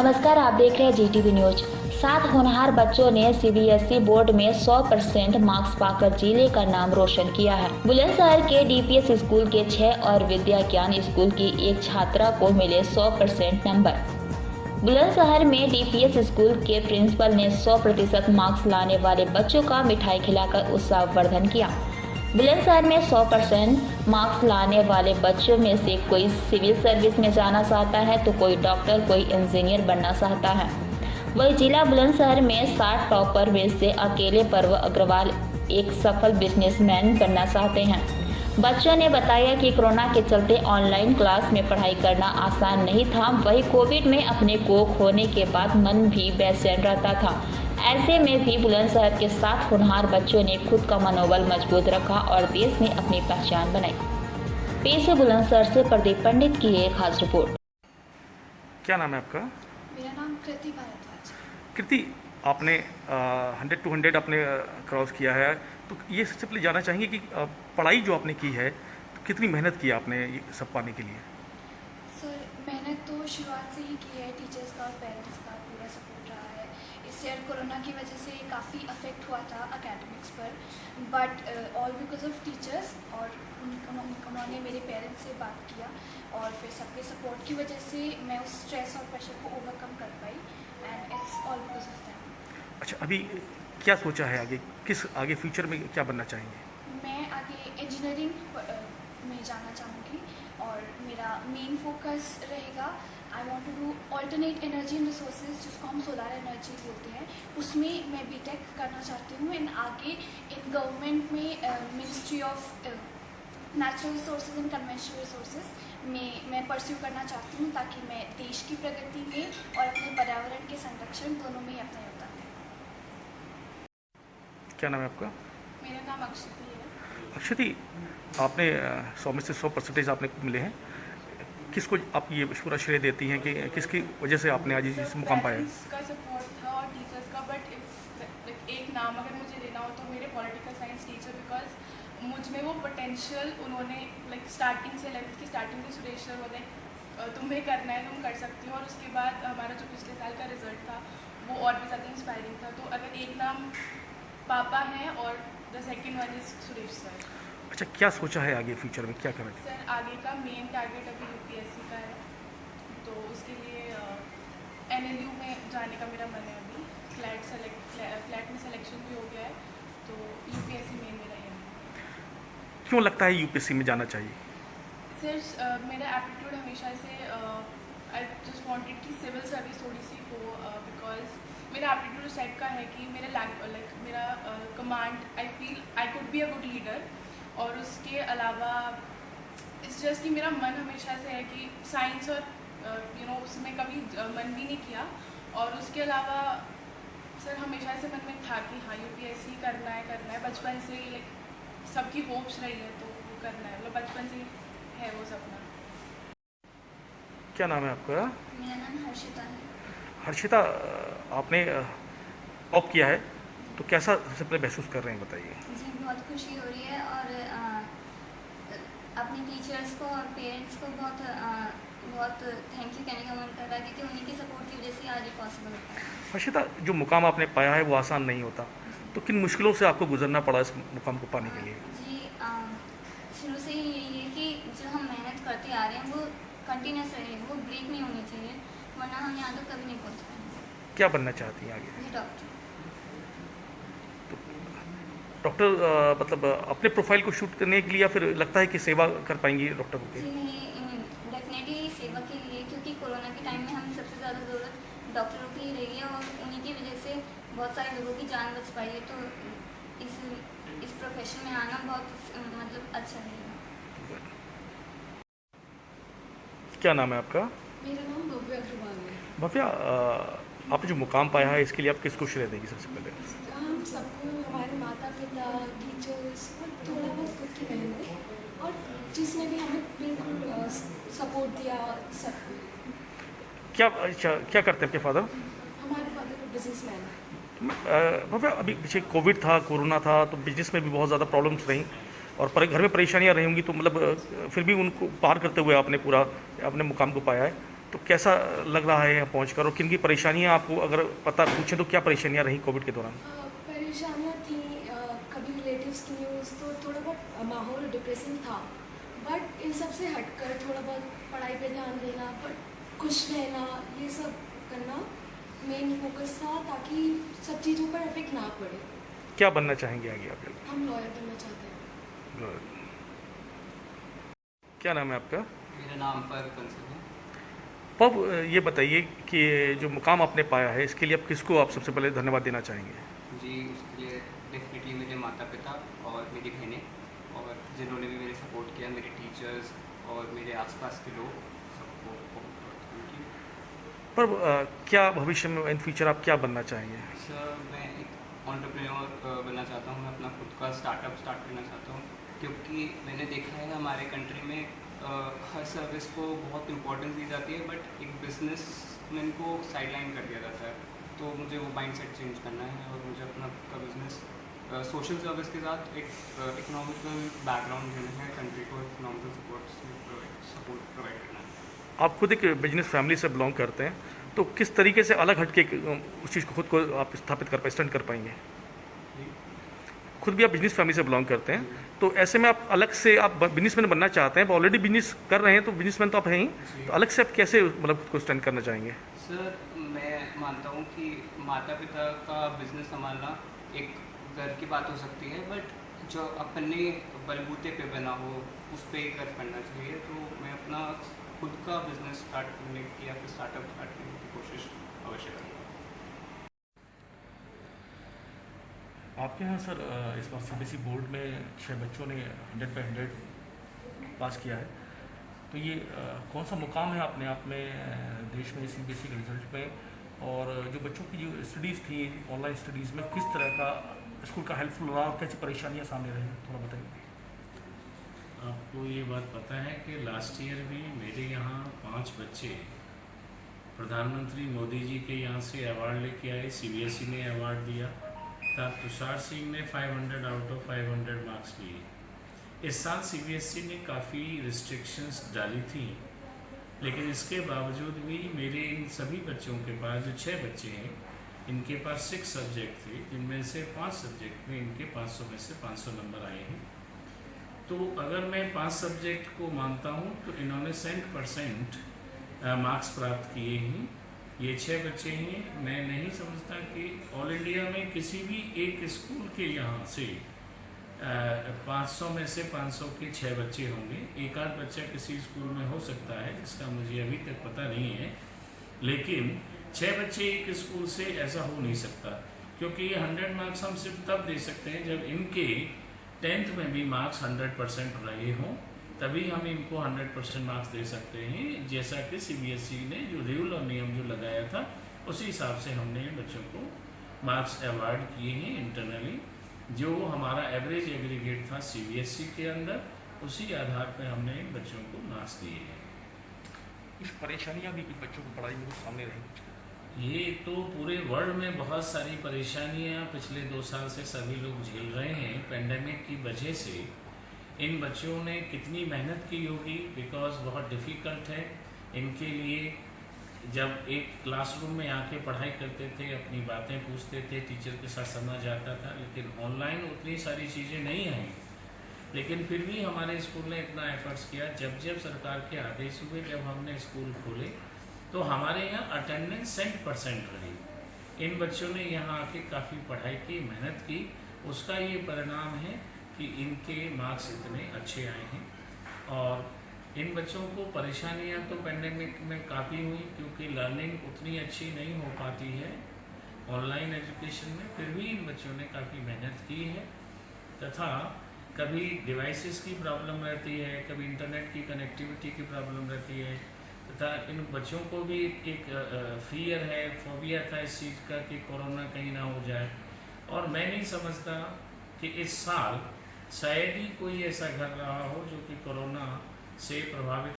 नमस्कार, आप देख रहे हैं जीटीवी न्यूज। 7 होनहार बच्चों ने सीबीएसई बोर्ड में 100% मार्क्स पाकर जिले का नाम रोशन किया है। बुलंदशहर के डीपीएस स्कूल के 6 और विद्या ज्ञान स्कूल की एक छात्रा को मिले 100% नंबर। बुलंदशहर में डीपीएस स्कूल के प्रिंसिपल ने 100% मार्क्स लाने वाले बच्चों का मिठाई खिलाकर उत्साहवर्धन किया। बुलंदशहर में 100% मार्क्स लाने वाले बच्चों में से कोई सिविल सर्विस में जाना चाहता है तो कोई डॉक्टर, कोई इंजीनियर बनना चाहता है। वही जिला बुलंदशहर में 60 टॉपर में से अकेले पर्व अग्रवाल एक सफल बिजनेसमैन बनना चाहते हैं। बच्चों ने बताया कि कोरोना के चलते ऑनलाइन क्लास में पढ़ाई करना आसान नहीं था। वही कोविड में अपने को खोने के बाद मन भी बेचैन रहता था। ऐसे में भी बुलंदशहर के 7 होनहार बच्चों ने खुद का मनोबल मजबूत रखा और देश में अपनी पहचान बनाई। पेश है बुलंदशहर से प्रदीप पंडित की एक खास रिपोर्ट। क्या नाम है आपका? मेरा नाम कृति भारद्वाज। कृति, आपने 100 to 100 आपने क्रॉस किया है, तो ये सबसे पहले जानना चाहेंगे कि पढ़ाई जो आपने की है तो कितनी मेहनत की आपने ये सब पाने के लिए? सर, मेहनत तो शुरुआत से ही की है। टीचर्स का और पेरेंट्स का पूरा सपोर्ट रहा है। इस ईयर कोरोना की वजह से काफ़ी अफेक्ट हुआ था एकेडमिक्स पर, but all because of teachers और उन्होंने मेरे पेरेंट्स से बात किया और फिर सबके सपोर्ट की वजह से मैं उस स्ट्रेस और प्रेशर को ओवरकम कर पाई and it's all because of that. अच्छा, अभी क्या सोचा है आगे? आगे फ्यूचर में क्या बनना चाहेंगे? मैं आगे इंजीनियरिंग में जाना चाहूँगी और मेरा मेन फोकस रहेगा। I want to do alternate energy and resources, जिसको हम सोलर एनर्जी बोलते हैं, उसमें मैं बीटेक करना चाहती हूँ एंड आगे इन गवर्नमेंट में ministry of natural resources and conventional resources में मैं परस्यू करना चाहती हूँ, ताकि मैं देश की प्रगति में और अपने पर्यावरण के संरक्षण दोनों में अपना योगदान दूँ। क्या नाम है आपका? मेरा नाम अक्षति है। अक्षति, आपने 100 में से 100% आपने मिले हैं। किसको आप ये पूरा श्रेय देती हैं कि किसकी वजह से आपने आज इस मुकाम पाया है? पेरेंट्स का सपोर्ट था और टीचर्स का, बट इफ एक नाम अगर मुझे लेना हो तो मेरे पॉलिटिकल साइंस टीचर, बिकॉज मुझ में वो पोटेंशियल उन्होंने स्टार्टिंग से 11th की स्टार्टिंग से सुरेश सर बोले तुम्हें करना है, तुम कर सकती हो, और उसके बाद हमारा जो पिछले साल का रिजल्ट था वो और भी ज़्यादा इंस्पायरिंग था। तो अगर एक नाम पापा हैं और the second one is Suresh sir. अच्छा, क्या सोचा है आगे फ्यूचर में क्या करना चाहिए? सर, आगे का मेन टारगेट अभी यूपीएससी का है, तो उसके लिए एनएलयू में जाने का मेरा मन है। अभी फ्लैट में सिलेक्शन भी हो गया है, तो यूपीएससी मेन मेरा ये है। क्यों लगता है यूपीएससी में जाना चाहिए? सर, मेरा एप्टीट्यूड हमेशा से आई जस्ट वांटेड कि सिविल सर्विस थोड़ी सी हो, बिकॉज मेरा एप्टीट्यूड उस टाइप का है कि मेरा command, I feel I could be a good leader. और उसके अलावा इट्स जस्ट कि मेरा मन हमेशा से है कि साइंस और उसमें कभी मन भी नहीं किया। और उसके अलावा सर, हमेशा से मन में था कि हाँ यूपीएससी करना है बचपन से ही, सबकी होप्स रही है तो वो करना है, बचपन से ही है वो सपना। क्या नाम है आपका? मेरा नाम हर्षिता है। हर्षिता, आपने टॉप किया है तो कैसा सबसे पहले महसूस कर रहे हैं, बताइए। जी, बहुत खुशी हो रही है और अपने टीचर्स को और पेरेंट्स को बहुत थैंक यू कहने का मन कर रहा है, क्योंकि उन्हीं की सपोर्ट की वजह से आज ये पॉसिबल होता है। हर्षिता, जो मुकाम आपने पाया है वो आसान नहीं होता, तो किन मुश्किलों से आपको गुजरना पड़ा इस मुकाम को पाने के लिए? जी, शुरू से ही यही है कि जो हम मेहनत करते आ रहे हैं वो कंटिन्यूस रहे, वो ब्रेक नहीं होनी चाहिए, वरना हम यहाँ तक कभी नहीं पहुँच पाएंगे। क्या बनना चाहती हैं आगे? जी, डॉक्टर। डॉक्टर मतलब अपने प्रोफाइल को शूट करने के लिए, या फिर लगता है कि सेवा कर पाएंगी डॉक्टर जी की? नहीं, डेफिनेटली सेवा के लिए, क्योंकि कोरोना के टाइम में हम सबसे ज़्यादा ज़रूरत डॉक्टरों की ही रही है और उन्हीं की वजह से बहुत सारे लोगों की जान बच पाई है। तो इस प्रोफेशन में आना बहुत मतलब अच्छा रहेगा। क्या नाम है आपका? मेरा नाम भव्या अग्रवाल है। भव्या, आपने जो मुकाम पाया है इसके लिए आप किसको श्रेय देंगी सबसे पहले? हम सबको, हमारे माता पिता, टीचर्स और थोड़ा बहुत खुद की मेहनत, और जिसने भी हमें बिल्कुल सपोर्ट दिया सबको। क्या करते हैं आपके फादर? हमारे फादर बिजनेसमैन है। भव्या, अभी पीछे कोविड था, कोरोना था, तो बिजनेस में भी बहुत ज़्यादा प्रॉब्लम्स रहीं और घर में परेशानियां रही होंगी, तो मतलब फिर भी उनको पार करते हुए आपने पूरा अपने मुकाम को पाया है, तो कैसा लग रहा है यहाँ पहुँच और किन की परेशानियाँ आपको अगर पता पूछें तो क्या परेशानियाँ रहीं कोविड के दौरान? परेशानियाँ थी, कभी रिलेटिव्स की न्यूज़, तो थोड़ा बहुत माहौल डिप्रेसिंग था। बट इन सब से हटकर थोड़ा बहुत पढ़ाई पे ध्यान देना, बट खुश रहना, ये सब करना मेन फोकस था, ताकि सब चीज़ों पर इफेक्ट ना पड़े। क्या बनना चाहेंगे आगे आप? हम लॉयर बनना चाहते हैं। क्या नाम है आपका? मेरा नाम पर कंसल है। पब ये बताइए कि जो मुकाम आपने पाया है इसके लिए आप किसको आप सबसे पहले धन्यवाद देना चाहेंगे? जी, उसके लिए डेफिनेटली मेरे माता पिता और मेरी बहनें, और जिन्होंने भी मेरे सपोर्ट किया, मेरे टीचर्स और मेरे आसपास के लोग, सबको बहुत थैंक यू। पर क्या भविष्य में इन फ्यूचर आप क्या बनना चाहेंगे? सर, मैं एक एंटरप्रेन्योर बनना चाहता हूँ। मैं अपना खुद का स्टार्टअप स्टार्ट करना चाहता हूँ, क्योंकि मैंने देखा है हमारे कंट्री में हर सर्विस को बहुत इंपॉर्टेंस दी जाती है, बट एक बिजनेसमैन को साइडलाइन कर दिया जाता है। तो मुझे वो माइंडसेट चेंज करना है और मुझे अपना खुद का बिजनेस सोशल सर्विस के साथ एक इकोनॉमिकल बैकग्राउंड देना है, कंट्री को इकोनॉमिकल सपोर्ट प्रोवाइड करना है। आप खुद एक बिजनेस फैमिली से बिलोंग करते हैं, तो किस तरीके से अलग हट के उस चीज़ को खुद को आप स्थापित कर स्टैंड कर पाएंगे? खुद भी आप बिजनेस फैमिली से बिलोंग करते हैं, तो ऐसे में आप अलग से आप बिजनेसमैन बनना चाहते हैं, ऑलरेडी बिजनेस कर रहे हैं तो बिजनेसमैन तो आप हैं ही, तो अलग से आप कैसे मतलब खुद को स्टैंड करना चाहेंगे? सर, मैं मानता हूँ कि माता पिता का बिजनेस संभालना एक घर की बात हो सकती है, बट जो अपने बलबूते पे बना हो उस पर ही कर्ज करना चाहिए। तो मैं अपना खुद का बिजनेस स्टार्ट करने की या फिर स्टार्टअप स्टार्ट करने की कोशिश अवश्य करूँगा। आपके यहाँ सर इस बार सीबीएसई बोर्ड में 6 बच्चों ने 100 पे 100 पास किया है, तो ये कौन सा मुकाम है अपने आप में देश में सीबीएसई के रिजल्ट में? और जो बच्चों की जो स्टडीज़ थी ऑनलाइन स्टडीज़ में किस तरह का स्कूल का हेल्पफुल रहा और कैसी परेशानियाँ सामने रही, थोड़ा बताइए। आपको ये बात पता है कि लास्ट ईयर भी मेरे यहाँ 5 बच्चे प्रधानमंत्री मोदी जी के यहाँ से अवार्ड लेके आए, सीबीएसई ने अवार्ड दिया था। तुषार सिंह ने 500 आउट ऑफ 500 मार्क्स लिए। इस साल सीबीएसई ने काफ़ी रिस्ट्रिक्शंस डाली थी, लेकिन इसके बावजूद भी मेरे इन सभी बच्चों के पास, जो 6 बच्चे हैं, इनके पास 6 सब्जेक्ट थे, जिनमें से 5 सब्जेक्ट में इनके 500 में से 500 नंबर आए हैं। तो अगर मैं 5 सब्जेक्ट को मानता हूँ तो इन्होंने 100% मार्क्स प्राप्त किए हैं। ये 6 बच्चे हैं। मैं नहीं समझता कि ऑल इंडिया में किसी भी एक स्कूल के यहाँ से 500 में से 500 के 6 बच्चे होंगे। एक आध बच्चा किसी स्कूल में हो सकता है, जिसका मुझे अभी तक पता नहीं है, लेकिन 6 बच्चे एक स्कूल से ऐसा हो नहीं सकता, क्योंकि ये 100 मार्क्स हम सिर्फ तब दे सकते हैं जब इनके 10th में भी मार्क्स 100% रहे हों, तभी हम इनको 100% मार्क्स दे सकते हैं। जैसा कि सीबीएसई ने जो रूल और नियम जो लगाया था, उसी हिसाब से हमने बच्चों को मार्क्स अवार्ड किए हैं इंटरनली। जो हमारा एवरेज एग्रीगेट था सीबीएसई के अंदर, उसी आधार पर हमने बच्चों को मार्क्स दिए हैं। कुछ परेशानियाँ भी कुछ बच्चों को पढ़ाई में कुछ सामने रही? ये तो पूरे वर्ल्ड में बहुत सारी परेशानियां पिछले 2 साल से सभी लोग झेल रहे हैं पेंडेमिक की वजह से। इन बच्चों ने कितनी मेहनत की होगी, बिकॉज बहुत डिफ़िकल्ट है इनके लिए। जब एक क्लासरूम में आके पढ़ाई करते थे, अपनी बातें पूछते थे, टीचर के साथ समझ आता था, लेकिन ऑनलाइन उतनी सारी चीज़ें नहीं आई। लेकिन फिर भी हमारे स्कूल ने इतना एफर्ट्स किया। जब जब सरकार के आदेश हुए, जब हमने स्कूल खोले, तो हमारे यहाँ अटेंडेंस 100% रही। इन बच्चों ने यहाँ आके काफ़ी पढ़ाई की, मेहनत की, उसका ये परिणाम है कि इनके मार्क्स इतने अच्छे आए हैं। और इन बच्चों को परेशानियाँ तो पेंडेमिक में काफ़ी हुई, क्योंकि लर्निंग उतनी अच्छी नहीं हो पाती है ऑनलाइन एजुकेशन में। फिर भी इन बच्चों ने काफ़ी मेहनत की है, तथा कभी डिवाइसेस की प्रॉब्लम रहती है, कभी इंटरनेट की कनेक्टिविटी की प्रॉब्लम रहती है, तथा इन बच्चों को भी एक फियर है, फोबिया था इस चीज़ का कि कोरोना कहीं ना हो जाए। और मैं नहीं समझता कि इस साल शायद ही कोई ऐसा घर रहा हो जो कि कोरोना से प्रभावित